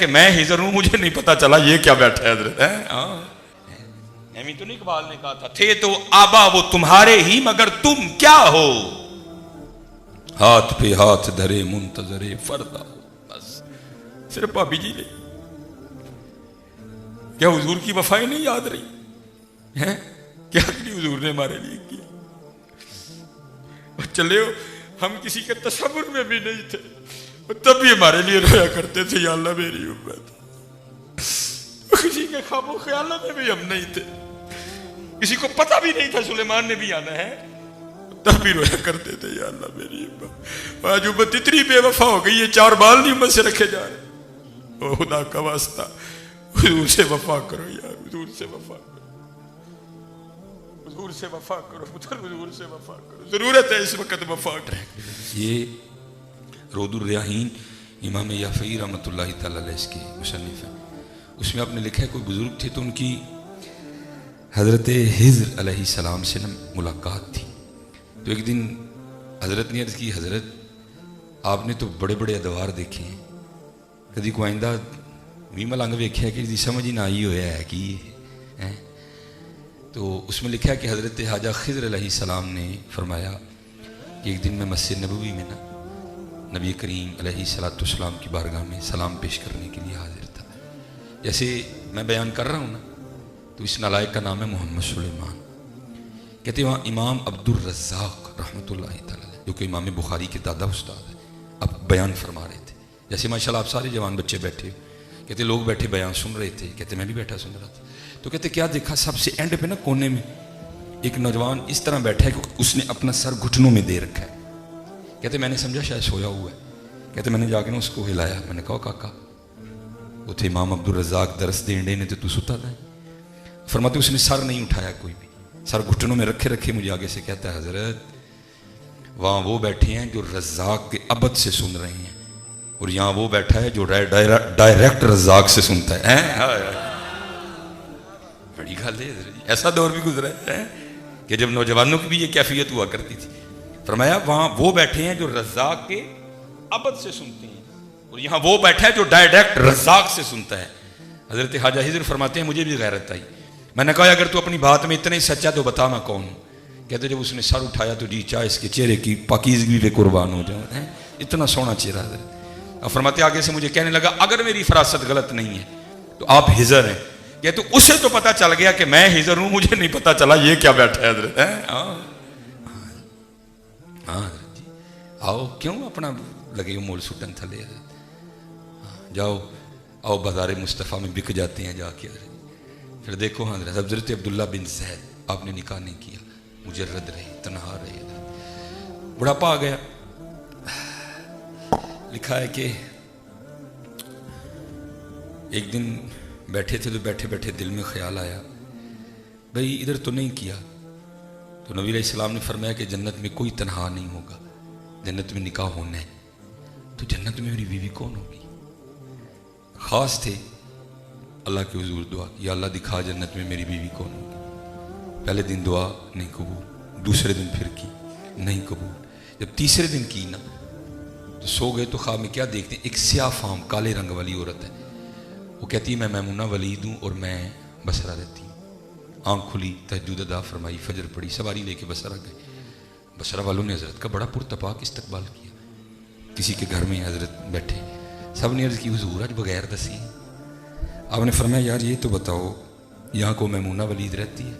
कि मैं हिजर हूं, मुझे नहीं पता चला ये क्या बैठा है हजरत है। एमी तो नहीं इकबाल ने कहा था, थे तो आबा वो तुम्हारे ही मगर तुम क्या हो, हाथ पे हाथ धरे मुंतजरे फरदा हो। बस सिर्फ भाभी जी ने, क्या हुजूर की वफाएं नहीं याद रही हैं? क्या हुजूर ने हमारे लिए किया। चले हो, हम किसी के तस्वुर में भी नहीं थे, तब भी हमारे लिए रोया करते थे, या अल्लाह मेरी उम्मत। किसी के ख्वाबों ख्यालों में भी हम नहीं थे, किसी को पता भी नहीं था सुलेमान ने भी आना है, तब भी रोया करते थे, या अल्लाह मेरी उम्मत। आज उम्मत इतनी बेवफा हो गई है, 4 बाल नहीं उम्मत से रखे जा रहे। ओ खुदा का वास्ता, हुजूर से वफा करो यार, हुजूर से वफा करो, हुजूर से वफा करो, हुजूर से वफा करो, जरूरत है इस वक्त वफा। ये रोदुर रियाहीन इमाम याफ़ई रहमतुल्लाहि तआला अलैह के मुसन्निफ है। उसमें आपने लिखा है कोई बुजुर्ग थे तो उनकी हज़रत हिज़्र अलैहिस्सलाम से मुलाकात थी। तो एक दिन हज़रत ने अर्ज़ की, हज़रत आपने तो बड़े बड़े अदवार देखे हैं, कभी को आइंदा भी मलंग वेख्या कि समझ ही ना आई होया है कि है। तो उसमें लिखा है कि हज़रत हाजा खिज़्र अलैहिस्सलाम ने फरमाया कि एक दिन मैं मस्जिद नबवी में ना नबी करीम अलैहिस्सलाम की बारगाह में सलाम पेश करने के लिए हाजिर था। जैसे मैं बयान कर रहा हूँ ना, तो इस नालायक का नाम है मोहम्मद सुलेमान। कहते वहाँ इमाम अब्दुर रज़्ज़ाक़ रहमतुल्लाहि तआला जो कि इमाम बुखारी के दादा उस्ताद है, अब बयान फरमा रहे थे। जैसे माशाल्लाह आप सारे जवान बच्चे बैठे, कहते लोग बैठे बयान सुन रहे थे, कहते मैं भी बैठा सुन रहा था। तो कहते क्या देखा, सबसे एंड पे ना कोने में एक नौजवान इस तरह बैठा है कि उसने अपना सर घुटनों में दे रखा है। कहते मैंने समझा शायद सोया हुआ है। कहते मैंने जाके ना उसको हिलाया, मैंने कहा काका वो थे इमाम अब्दुल रज़्ज़ाक़ दरस देंडे ने, तो तू सुता था। फरमाते उसने सर नहीं उठाया, कोई भी सर घुटनों में रखे रखे मुझे आगे से कहता है हजरत वहाँ वो बैठे हैं जो रज़्ज़ाक़ के अबद से सुन रहे हैं, और यहाँ वो बैठा है जो डायरेक्ट रज़्ज़ाक़ से सुनता है। बड़ी गल है, ऐसा दौर भी गुजरा है कि जब नौजवानों की भी ये कैफियत हुआ करती थी। फरमाया वहाँ वो बैठे हैं जो रज़्ज़ाक़ के अबद से सुनते हैं, और यहाँ वो बैठा है जो डायरेक्ट रज़्ज़ाक़ से सुनता है। हज़रत हाजा हिज़्र फरमाते हैं मुझे भी गैरत आई। मैंने कहा अगर तू अपनी बात में इतने सच्चा तो बता मैं कौन हूँ। कहते जब उसने सर उठाया तो जी चाहे इसके चेहरे की पाकीज़गी पे कुर्बान हो जाऊँ, है इतना सोना चेहरा है। अब फरमाते आगे से मुझे कहने लगा अगर मेरी फरासत गलत नहीं है तो आप हिज़्र हैं। कहते उसे तो पता चल गया कि मैं हिज़्र हूँ, मुझे नहीं पता चला ये क्या बैठा है हज़रत। हाँ जी आओ, क्यों अपना लगे हो मोल सुटन थले, जाओ आओ बाज़ार मुस्तफ़ा में बिक जाते हैं जाके। फिर देखो हाँ हज़रत अब्दुल्ला बिन ज़ैद आपने निकाह नहीं किया, मुजर्रद रहे, तन्हा रहे, बुढ़ापा आ गया। लिखा है कि एक दिन बैठे थे तो बैठे बैठे दिल में ख्याल आया भाई इधर तो नहीं किया। तो नबी अलैहिस्सलाम ने फरमाया कि जन्नत में कोई तन्हा नहीं होगा, जन्नत में निकाह होना है। तो जन्नत में मेरी बीवी कौन होगी? ख़ास थे अल्लाह के हुजूर दुआ की, या अल्लाह दिखा जन्नत में मेरी बीवी कौन होगी। पहले दिन दुआ नहीं कबूल, दूसरे दिन फिर की नहीं कबूल, जब तीसरे दिन की ना तो सो गए। तो ख्वाब में क्या देखते हैं, एक स्याह फाम काले रंग वाली औरत है, वो कहती है मैं मैमुना वलीद हूँ और मैं बसरा रहती हूँ। आँख खुली, तहज्जुद अदा फरमाई, फजर पड़ी, सवारी लेके बसरा गए। बसरा वालों ने हज़रत का बड़ा पुरतपाक इस्तकबाल किया। किसी के घर में हज़रत बैठे, सब ने अर्ज़ की हुजूर आज बगैर दसी। आपने फरमाया यार ये तो बताओ यहाँ को मैमुना वलीद रहती है।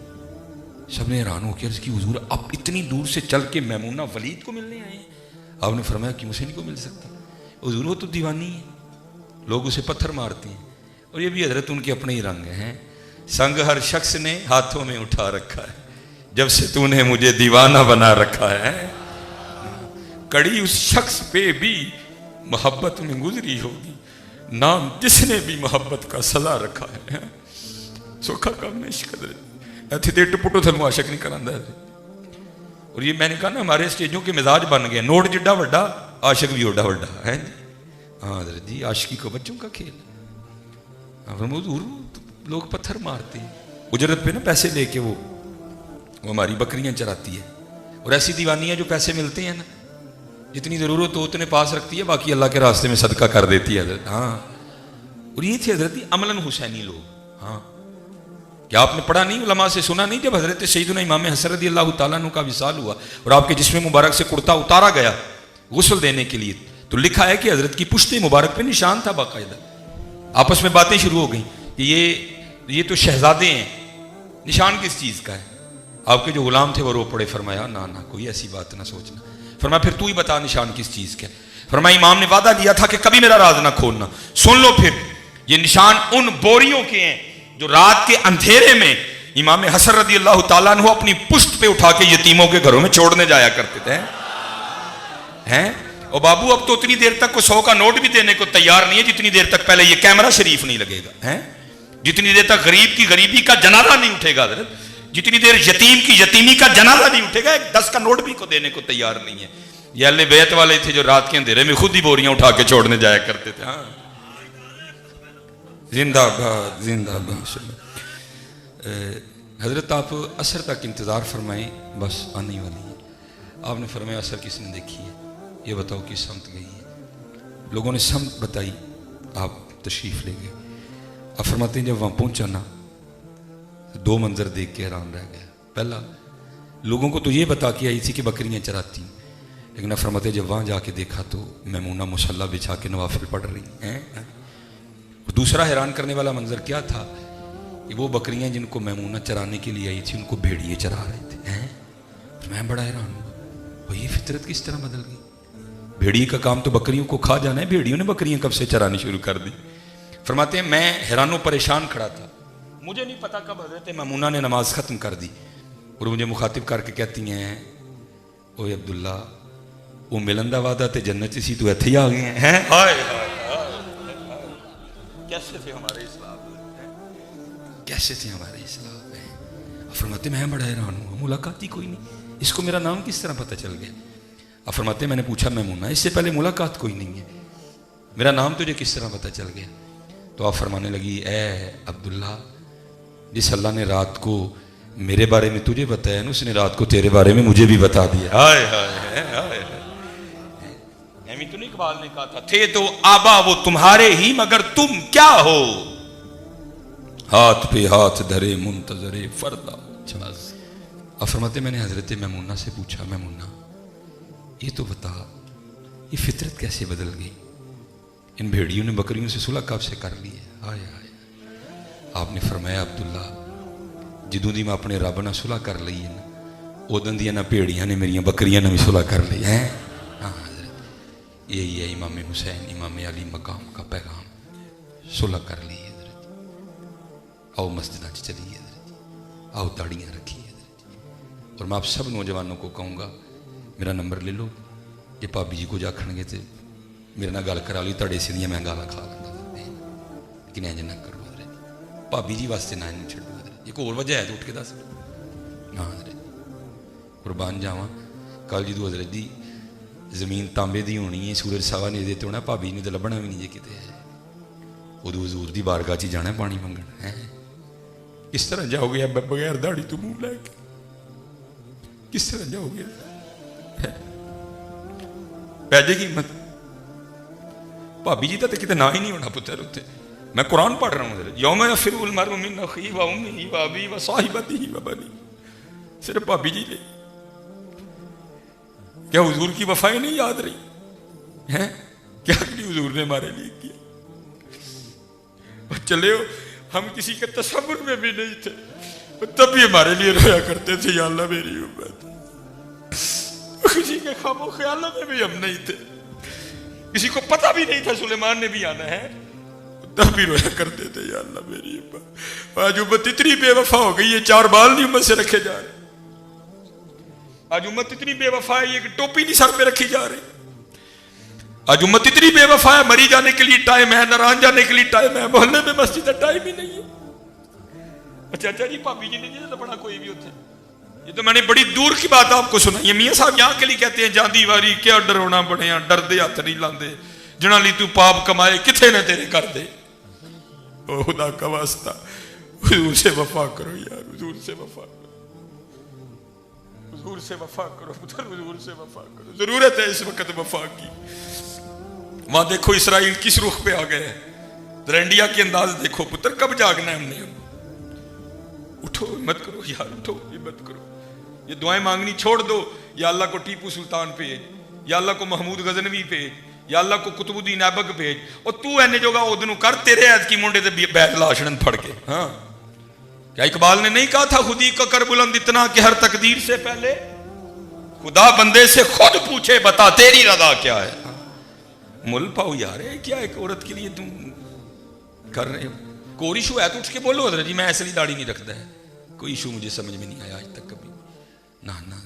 सब ने हैरान हो के अर्ज़ की हुजूर आप इतनी दूर से चल के मैमुना वलीद को मिलने आए हैं। आपने फरमाया कि मुझे नहीं को मिल सकता हुजूर, वो तो दीवानी है, लोग उसे पत्थर मारते हैं। और ये भी हज़रत उनके अपने ही रंग हैं। संग हर शख्स ने हाथों में उठा रखा है, जब से तूने मुझे दीवाना बना रखा है। कड़ी उस शख्स पे भी मोहब्बत में गुजरी होगी, नाम जिसने भी मोहब्बत का सला रखा है। सोखा काम इश्क ऐसे तो टुपुटो थे मुआशक नहीं करांदा। और ये मैंने कहा ना हमारे स्टेजों के मिजाज बन गए, नोट जिड्डा वड्डा आशिक भी ओडा वड्डा है। हाँ हज़रत जी आशिकी को बच्चों का खेल। लोग पत्थर मारते हैं उजरत पे ना पैसे लेके, वो हमारी बकरियां चराती है। और ऐसी दीवानी है जो पैसे मिलते हैं ना जितनी ज़रूरत हो उतने पास रखती है, बाकी अल्लाह के रास्ते में सदका कर देती है। हाँ और ये थे हजरत अमलन हुसैनी लोग। हाँ, क्या आपने पढ़ा नहीं, उलमा से सुना नहीं, जब हजरत सैयदना इमाम हसन रज़ी अल्लाह तआला अन्हु का विसाल हुआ और आपके जिस्म मुबारक से कुर्ता उतारा गया गुस्ल देने के लिए, तो लिखा है कि हजरत की पुश्ते मुबारक पे निशान था बाकायदा। आपस में बातें शुरू हो गई कि ये तो शहजादे हैं, निशान किस चीज का है? आपके जो गुलाम थे वो रो पड़े, फरमाया ना ना कोई ऐसी बात ना सोचना। फरमाया फिर तू ही बता निशान किस चीज का है? फरमाया इमाम ने वादा लिया था कि कभी मेरा राज ना खोलना। सुन लो फिर, ये निशान उन बोरियों के हैं जो रात के अंधेरे में इमाम हसन रज़ी अल्लाह तआला अन्हु अपनी पुश्त पे उठा के यतीमों के घरों में छोड़ने जाया करते थे। हैं और बाबू अब तो उतनी देर तक को 100 का नोट भी देने को तैयार नहीं है जितनी देर तक पहले ये कैमरा शरीफ नहीं लगेगा। हैं जितनी देर तक गरीब की गरीबी का जनाजा नहीं उठेगा, जितनी देर यतीम की यतीमी का जनाजा नहीं उठेगा, 10 का नोट भी को देने को तैयार नहीं है। ये अहले बैत वाले थे जो रात के अंधेरे में खुद ही बोरियां उठा के छोड़ने जाया करते थे। हाँ, जिंदाबाद जिंदाबाद। हजरत आप असर तक इंतजार फरमाएं, बस आने वाली है। आपने फरमाया असर किसने देखी है, ये बताओ किस समत गई है? लोगों ने समत बताई, आप तशरीफ ले गए। आप फरमाते हैं जब वहां पहुंचा ना, 2 मंजर देख के हैरान रह गया। पहला, लोगों को तो ये बता के आई थी कि बकरियां चराती, लेकिन फरमाते जब वहां जाके देखा तो मैमूना मुसल्ला बिछा के नवाफिल पढ़ रही हैं। दूसरा हैरान करने वाला मंजर क्या था कि वो बकरियां जिनको मैमूना चराने के लिए आई थी उनको भेड़िए चरा रहे थे। हैं मैं बड़ा हैरान हुआ, ये फितरत किस तरह बदल गई? भेड़िए का काम तो बकरियों को खा जाना है, भेड़ियों ने बकरियां कब से चरानी शुरू कर दी? फरमाते हैं मैं हैरानो परेशान खड़ा था, मुझे नहीं पता कब हजरत मैमूना ने नमाज खत्म कर दी और मुझे मुखातिब करके कहती हैं, ओए अब्दुल्ला वो मिलन दा वादा ते जन्नत सी, तू इत्थे ही आ गए हैं। हाय कैसे थे हमारे इस्लाम, कैसे थे हमारे इस्लाम में? फरमाते मैं बड़ा हैरान हुआ, मुलाकात ही कोई नहीं, इसको मेरा नाम किस तरह पता चल गया? अब फरमाते मैंने पूछा मैमूना इससे पहले मुलाकात कोई नहीं है, मेरा नाम तुझे किस तरह पता चल गया? तो आप फरमाने लगी, ए अब्दुल्ला जिस अल्लाह ने रात को मेरे बारे में तुझे बताया ना, उसने रात को तेरे बारे में मुझे भी बता दिया। हाय हाय हाय। तो इकबाल ने कहा था, थे तो आबा वो तुम्हारे ही मगर तुम क्या हो, हाथ पे हाथ धरे मुंतजरे फरदा। अब फरमाते मैंने हजरत मैमूना से पूछा, मैमूना ये तो बता ये फितरत कैसे बदल गई? इन भेड़ियों ने बकरियों से सुलह कब से कर ली है? हाय हाय। आपने फरमाया अब्दुल्ला जिदों दी मैं अपने रब नाल सुलह कर ली है ना, उदों दी ना भेड़ियां ने मेरियां बकरियां ने भी सुलह कर ली है। हाँ हजरत यही है इमाम हुसैन इमाम अली मकाम का पैगाम, सुलह कर ली है। आओ मस्जिद चलिए, आओ दाड़ियाँ रखिए। और मैं आप सब नौजवानों को कहूँगा मेरा नंबर ले लो, जे भाभी जी कुछ आखणगे तो मेरे नाल गल करा ली, तुहाडे सिद्धियां मैं गालां खा लूँगा, लेकिन इंज ना करो भाभी जी वास्ते ना इन्हूं छड्डो। एक होर वजह है तो उठ के दस। हाँ कुर्बान जावां, कल जो हजरत दी जमीन तांबे दी होनी है, सूरज सवा नेज़े ते होना, भाभी ने तो लभना भी नहीं जे किते है, उदों हजूर दी बारगाह च जाना पानी मंगण है। किस तरह जाओगे बगैर दाड़ी तो मुंह लैके, किस तरह जाओगे? पै जाएगी हिम्मत? भाभी जी का तो कितने ना ही नहीं होना पुत्र उत्ते। मैं कुरान पढ़ रहा हूँ, यौम यफ़िरुल मरउ मिन अख़ीही व उम्मिही व अबीही व साहिबतिही व बनीही, सिर्फ भाभी जी ले। क्या हुजूर की वफाएं नहीं याद रही हैं? क्या हुजूर ने हमारे लिए किया? चले हो हम किसी के तसव्वुर में भी नहीं थे, तब भी हमारे लिए रोया करते थे, या अल्लाह मेरी उम्मत। किसी के ख्वाबों ख्यालों में भी हम नहीं थे, किसी को पता भी नहीं था सुलेमान ने भी आना है, तब भी रोया करते थे, या अल्लाह मेरी उम्मत। आज उम्मत इतनी बेवफा हो गई है, 4 बाल नहीं उम्मत से रखे जा रहे। आज उम्मत इतनी बेवफा है, एक टोपी नहीं सर पे रखी जा रही। आज उम्मत इतनी बेवफा है, मरी जाने के लिए टाइम है, नाराज जाने के लिए टाइम है, मोहल्ले में मस्जिद का टाइम ही नहीं है। अच्छा जी भाभी जी ने नहीं लपना कोई भी उठे, ये तो मैंने बड़ी दूर की बात आपको सुनाई है। मियाँ साहब यहाँ के लिए कहते हैं जांदी वारी क्या डरौना बने, डरदे हथ नहीं लांदे, जिन्हां लई तू पाप कमाए किथे ने तेरे कर दे। ओ खुदा का वास्ता हुजूर से वफा करो यार, हुजूर से वफा करो, हुजूर से वफा करो पुत्र, हुजूर से वफा करो। जरूरत है इस वक्त वफा की। वहां देखो इसराइल किस रुख पे आ गए, जरा इंडिया के अंदाज देखो पुत्र, कब जागना है हमने? उठो, हिम्मत करो यार, उठो, हिम्मत करो। ये दुआएं मांगनी छोड़ दो। या अल्लाह को टीपू सुल्तान भेज, या अल्लाह को महमूद गजनवी भेज, या अल्लाह को कुतुबुद्दीन ऐबक भेज। और तू एने जोगा ओदनू कर, तेरे ऐद की मुंडे से बैठ लाशड़न फड़ के। हाँ, क्या इकबाल ने नहीं कहा था, खुदी का कर बुलंद इतना कि हर तकदीर से पहले खुदा बंदे से खुद पूछे, बता तेरी रजा क्या है? मुल पाओ यार, क्या एक औरत के लिए तुम कर रहे हो? कोई इशू है तो उठ के बोलो, जी मैं ऐसे ही दाढ़ी नहीं रखता है। कोई इशू मुझे समझ में नहीं आया आज तक कभी। ना ना